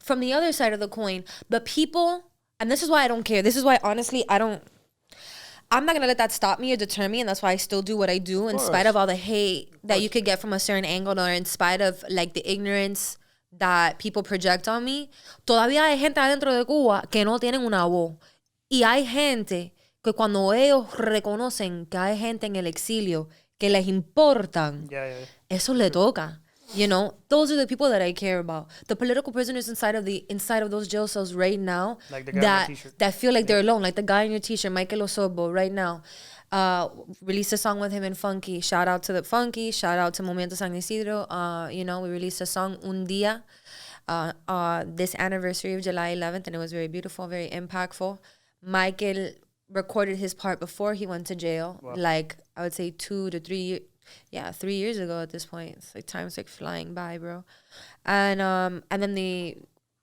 from the other side of the coin, the people, and this is why I don't care. This is why, honestly, I'm not going to let that stop me or deter me. And that's why I still do what I do in spite of all the hate that you could get from a certain angle, or in spite of like the ignorance that people project on me. Todavía hay gente adentro de Cuba que no tienen una voz. Y hay gente que cuando ellos reconocen que hay gente en el exilio que les importan, eso le toca. You know, those are the people that I care about. The political prisoners inside of those jail cells right now, like the guy that feel like they're alone, like the guy in your t-shirt, Michael Osorbo, right now. Released a song with him in Funky. Shout out to the Funky. Shout out to Momento San Isidro. You know, we released a song Un Día, this anniversary of July 11th, and it was very beautiful, very impactful. Michael recorded his part before he went to jail, like I would say 2 to 3 years. Yeah, 3 years ago at this point. It's like time's like flying by, bro. And then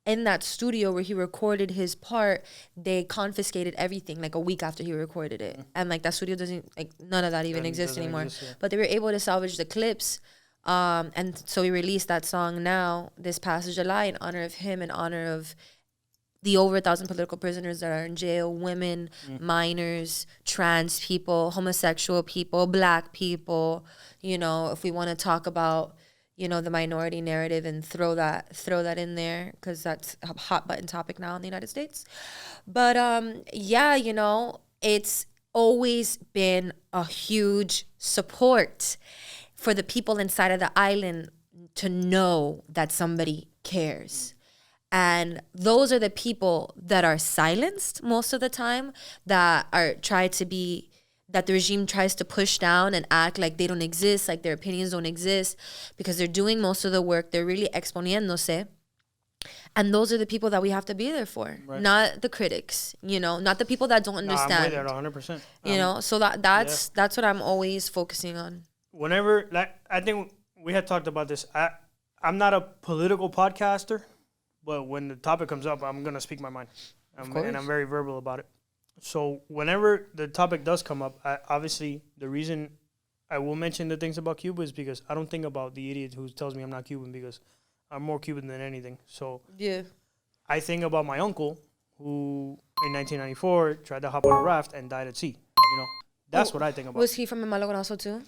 in that studio where he recorded his part, they confiscated everything like a week after he recorded it. And like that studio doesn't, like, none of that even exists anymore. But they were able to salvage the clips. And so we released that song now this past July in honor of him, in honor of the over 1,000 political prisoners that are in jail, women, minors, trans people, homosexual people, black people. You know, if we want to talk about, you know, the minority narrative and throw that in there, because that's a hot button topic now in the United States. But yeah, you know, it's always been a huge support for the people inside of the island to know that somebody cares. And those are the people that are silenced most of the time, that the regime tries to push down and act like they don't exist, like their opinions don't exist, because they're doing most of the work. They're really exponiéndose. And those are the people that we have to be there for, not the critics, you know, not the people that don't understand. No, I'm with that 100%. You know, so that's what I'm always focusing on. Whenever, like, I think we had talked about this. I'm not a political podcaster. But when the topic comes up, I'm going to speak my mind. And I'm very verbal about it. So whenever the topic does come up, obviously the reason I will mention the things about Cuba is because I don't think about the idiot who tells me I'm not Cuban, because I'm more Cuban than anything. So I think about my uncle who in 1994 tried to hop on a raft and died at sea. You know, that's what I think about. Was he from the Malagonazo too?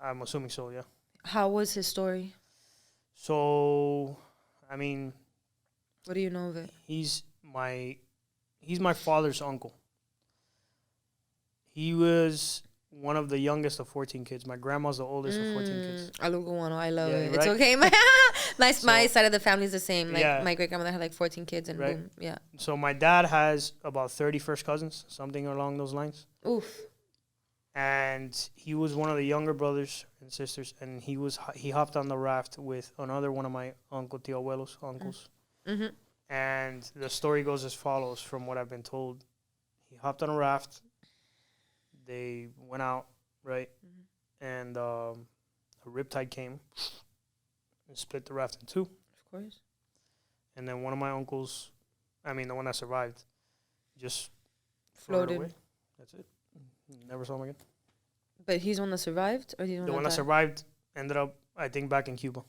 I'm assuming so, yeah. How was his story? So, I mean... What do you know of it? He's my father's uncle. He was one of the youngest of 14 kids. My grandma's the oldest of 14 kids. I love it. Right? It's okay. My side of the family is the same. Like my great grandmother had like 14 kids, and boom, yeah. So my dad has about 30 first cousins, something along those lines. Oof. And he was one of the younger brothers and sisters, and he hopped on the raft with another one of my tío abuelos, uncles. Mm-hmm. And the story goes as follows, from what I've been told. He hopped on a raft. They went out, right? Mm-hmm. And a riptide came and split the raft in two. Of course. And then one of my uncles, the one that survived, just floated away. That's it. Never saw him again. But he's the one that survived? Or the one that survived ended up, I think, back in Cuba.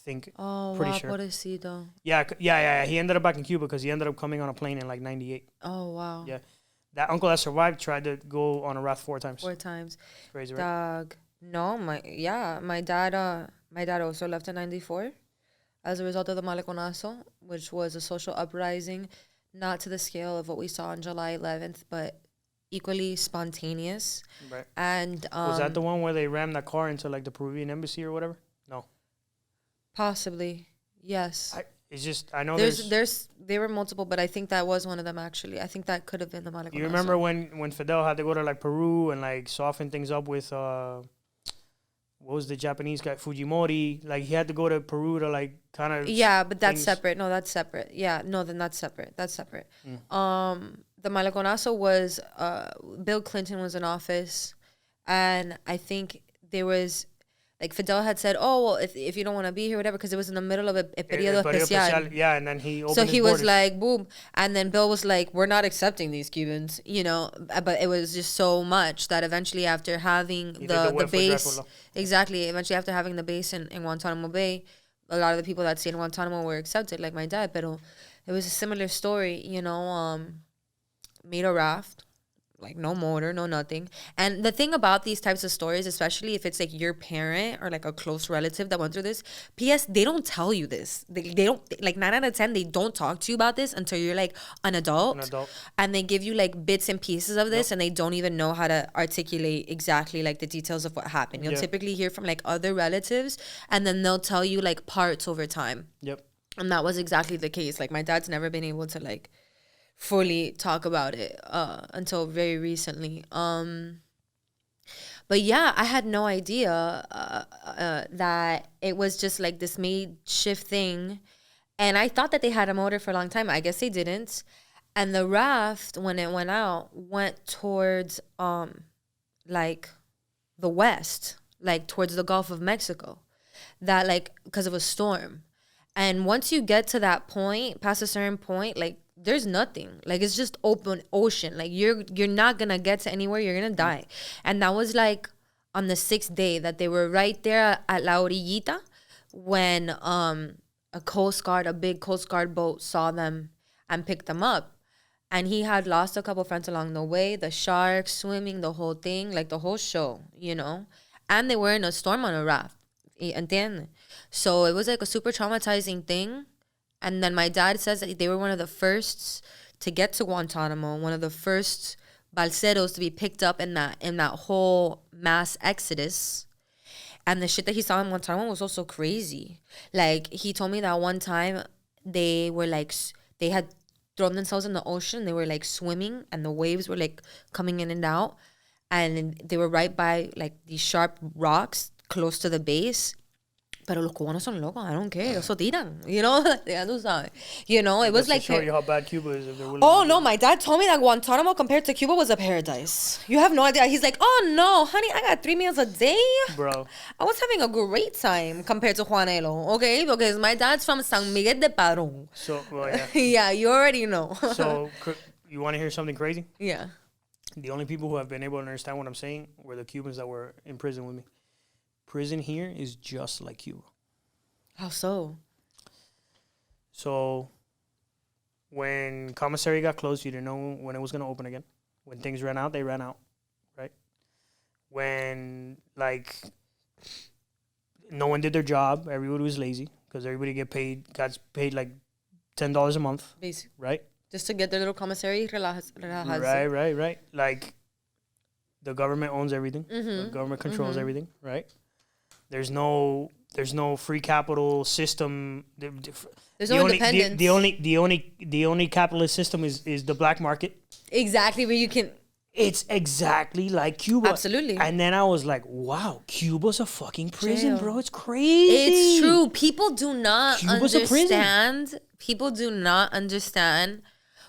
Pretty sure. Pobrecito. Yeah. He ended up back in Cuba because he ended up coming on a plane in like 98. Oh, wow. Yeah. That uncle that survived tried to go on a raft 4 times. 4 times. Crazy, right? No, my dad also left in 94 as a result of the Malaconazo, which was a social uprising, not to the scale of what we saw on July 11th, but equally spontaneous. Right. And was that the one where they rammed that car into like the Peruvian embassy or whatever? No. Possibly, yes. I know there were multiple, but I think that was one of them, actually. I think that could have been the Malaconazo. You remember when Fidel had to go to like Peru and like soften things up with what was the Japanese guy, Fujimori? Like he had to go to Peru to like kind of... Yeah, but that's separate. No, that's separate. Yeah, no, then that's separate. That's separate. The Malaconazo was Bill Clinton was in office, and I think there was... Like Fidel had said, oh, well, if you don't want to be here, whatever, because it was in the middle of a periodo especial. Yeah, and then he opened So he was borders. like, boom. And then Bill was like, we're not accepting these Cubans, you know. But it was just so much that eventually after having the base, eventually after having the base in Guantanamo Bay, a lot of the people that stayed in Guantanamo were accepted, like my dad. But it was a similar story, made a raft, like no motor, no nothing. And the thing about these types of stories, especially if it's like your parent or like a close relative that went through this, P.S. they don't tell you this. They don't, like 9 out of 10, they don't talk to you about this until you're like an adult. And they give you like bits and pieces of this, and they don't even know how to articulate exactly like the details of what happened. You'll typically hear from like other relatives, and then they'll tell you like parts over time. And that was exactly the case. Like my dad's never been able to like fully talk about it until very recently. But yeah, I had no idea that it was just like this makeshift thing. And I thought that they had a motor for a long time. I guess they didn't. And the raft, when it went out, went towards like the west, like towards the Gulf of Mexico. That like because of a storm. And once you get to that point, past a certain point, like there's nothing. Like it's just open ocean. Like you're not gonna get to anywhere. You're gonna die. And that was like on the 6th day that they were right there at La Orillita when a big Coast Guard boat saw them and picked them up. And he had lost a couple friends along the way. The sharks, swimming, the whole thing, like the whole show, And they were in a storm on a raft. ¿Entiendes? So it was like a super traumatizing thing. And then my dad says that they were one of the firsts to get to Guantanamo, one of the first balseros to be picked up in that whole mass exodus. And the shit that he saw in Guantanamo was also crazy. Like, he told me that one time they were like, they had thrown themselves in the ocean. They were like swimming and the waves were like coming in and out. And they were right by like these sharp rocks close to the base. Pero los cubanos son locos. I don't care. Eso tiran. Ya tú sabes. It was like... show you how bad Cuba is if they're willing Oh, no. My dad told me that Guantanamo compared to Cuba was a paradise. You have no idea. He's like, oh, no, honey, I got 3 meals a day. Bro. I was having a great time compared to Juanelo, okay? Because my dad's from San Miguel de Padrón. So, well, yeah. Yeah, you already know. So, you want to hear something crazy? Yeah. The only people who have been able to understand what I'm saying were the Cubans that were in prison with me. Prison here is just like Cuba. How so? So, when commissary got closed, you didn't know when it was going to open again. When things ran out, they ran out, right? When, like, no one did their job, everybody was lazy because everybody got paid like $10 a month, basically, right? Just to get their little commissary. Right. Like, the government owns everything. Mm-hmm. The government controls everything, right? There's no free capital system. There's no independence. The only capitalist system is the black market. Exactly, where you can. It's exactly like Cuba. Absolutely. And then I was like, wow, Cuba's a fucking prison, bro. It's crazy. It's true. People do not Cuba's understand. People do not understand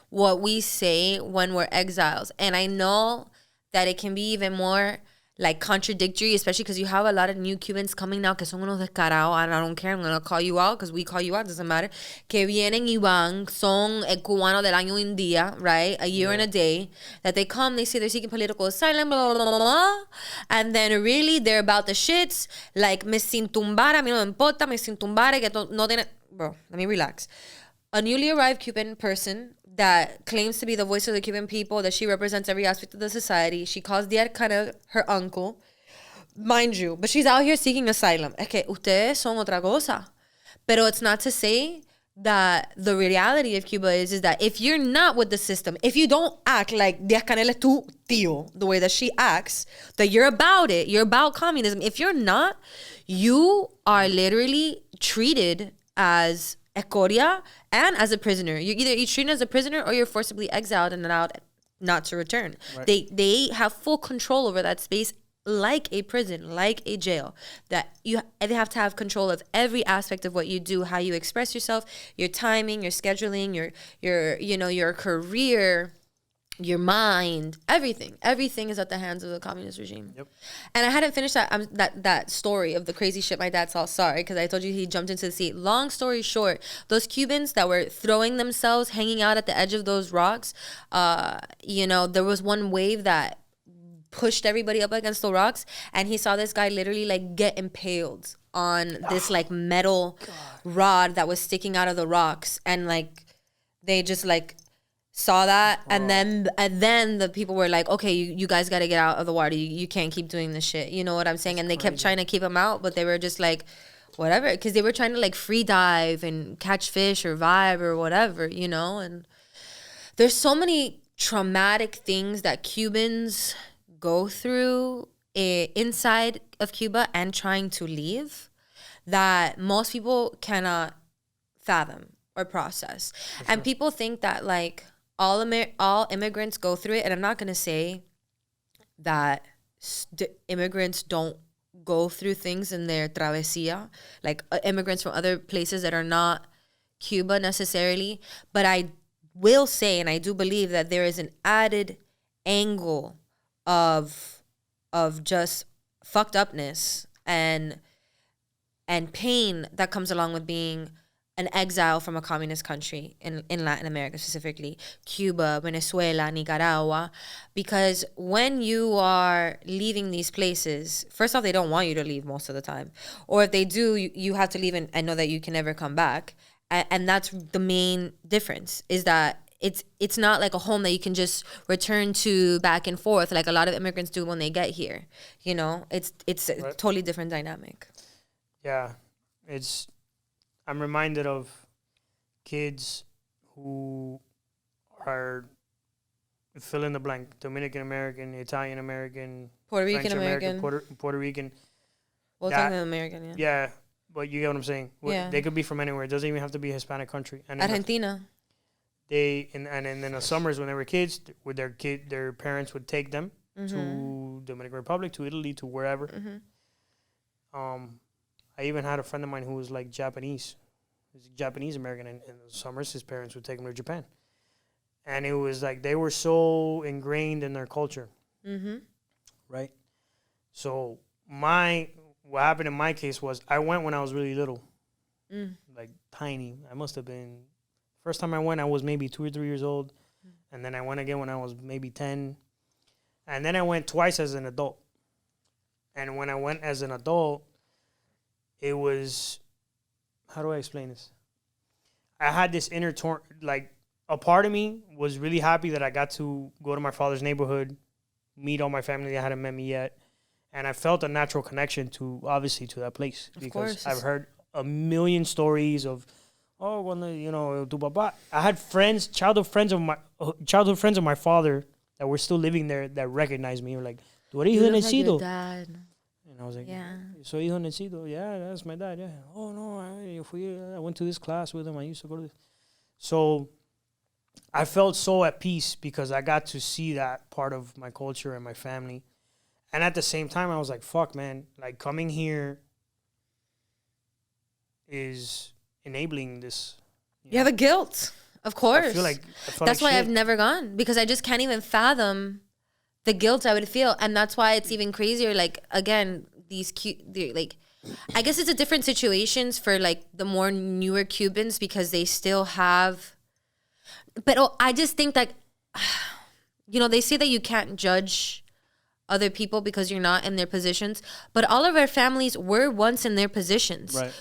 what we say when we're exiles. And I know that it can be even more like contradictory, especially because you have a lot of new Cubans coming now que son unos descarados, and I don't care, I'm going to call you out because we call you out, doesn't matter, que vienen y van, son el cubano del año un día, right, a year and a day, that they come, they say they're seeking political asylum, blah, blah, blah, blah, blah, and then really they're about the shits, like, me sin tumbar, a mí no me importa, me sin tumbar, que no tiene, bro, let me relax. A newly arrived Cuban person that claims to be the voice of the Cuban people, that she represents every aspect of the society. She calls Diar Kana her uncle, mind you, but she's out here seeking asylum. Es que ustedes son otra cosa. Pero it's not to say that the reality of Cuba is that if you're not with the system, if you don't act like Diaz Canel es tu tío, the way that she acts, that you're about it, you're about communism. If you're not, you are literally treated as escoria and as a prisoner. You're treated as a prisoner or you're forcibly exiled and allowed not to return. Right. They have full control over that space, like a prison, like a jail. They have to have control of every aspect of what you do, how you express yourself, your timing, your scheduling, your career, your mind, everything is at the hands of the communist regime. Yep. And I hadn't finished that story of the crazy shit my dad saw. Sorry, because I told you he jumped into the sea. Long story short, those Cubans that were throwing themselves, hanging out at the edge of those rocks, there was one wave that pushed everybody up against the rocks, and he saw this guy literally like get impaled on this like metal rod that was sticking out of the rocks, and like they just like saw that, and then the people were like, okay, you guys got to get out of the water. You can't keep doing this shit. You know what I'm saying? And they kept trying to keep them out, but they were just like, whatever, because they were trying to like free dive and catch fish or vibe or whatever, you know. And there's so many traumatic things that Cubans go through inside of Cuba and trying to leave that most people cannot fathom or process. Sure. And people think that like all immigrants go through it, and I'm not going to say that immigrants don't go through things in their travesía, like immigrants from other places that are not Cuba necessarily, but I will say, and I do believe, that there is an added angle of just fucked upness and pain that comes along with being an exile from a communist country in Latin America, specifically Cuba, Venezuela, Nicaragua, because when you are leaving these places, first off, they don't want you to leave most of the time, or if they do, you have to leave and know that you can never come back, and that's the main difference, is that it's not like a home that you can just return to back and forth like a lot of immigrants do when they get here. You know, it's a totally different dynamic. Yeah, I'm reminded of kids who are fill in the blank: Dominican American, Italian American, Puerto Rican American, Puerto Rican. Well, technically American, yeah. Yeah, but you get what I'm saying. Yeah. They could be from anywhere. It doesn't even have to be a Hispanic country. And Argentina. And in the summers when they were kids, with their parents would take them to Dominican Republic, to Italy, to wherever. Mm-hmm. I even had a friend of mine who was like Japanese. He's a Japanese American. In the summers, his parents would take him to Japan. And it was like they were so ingrained in their culture. Mm-hmm. Right? So what happened in my case was I went when I was really little. Like tiny. I must have been... First time I went, I was maybe 2 or 3 years old. And then I went again when I was maybe 10. And then I went twice as an adult. And when I went as an adult... It was, how do I explain this? I had this inner like a part of me was really happy that I got to go to my father's neighborhood, meet all my family that hadn't met me yet. And I felt a natural connection to that place. Of because course. I've heard a million stories of, tu papá. I had childhood friends of my father that were still living there that recognized me. Were like, tu eres hijo Necito. And I was like, yeah. Soy hijo Necito. Yeah, that's my dad. Yeah. Oh, no, I went to this class with him. I used to go to this. So I felt so at peace because I got to see that part of my culture and my family. And at the same time, I was like, fuck, man. Like, coming here is enabling this. Yeah, the guilt. Of course. I feel like that's why I've never gone, because I just can't even fathom the guilt I would feel. And that's why it's even crazier. Like, again, I guess it's a different situations for like the more newer Cubans, because they still have, but I just think that, they say that you can't judge other people because you're not in their positions, but all of our families were once in their positions. Right.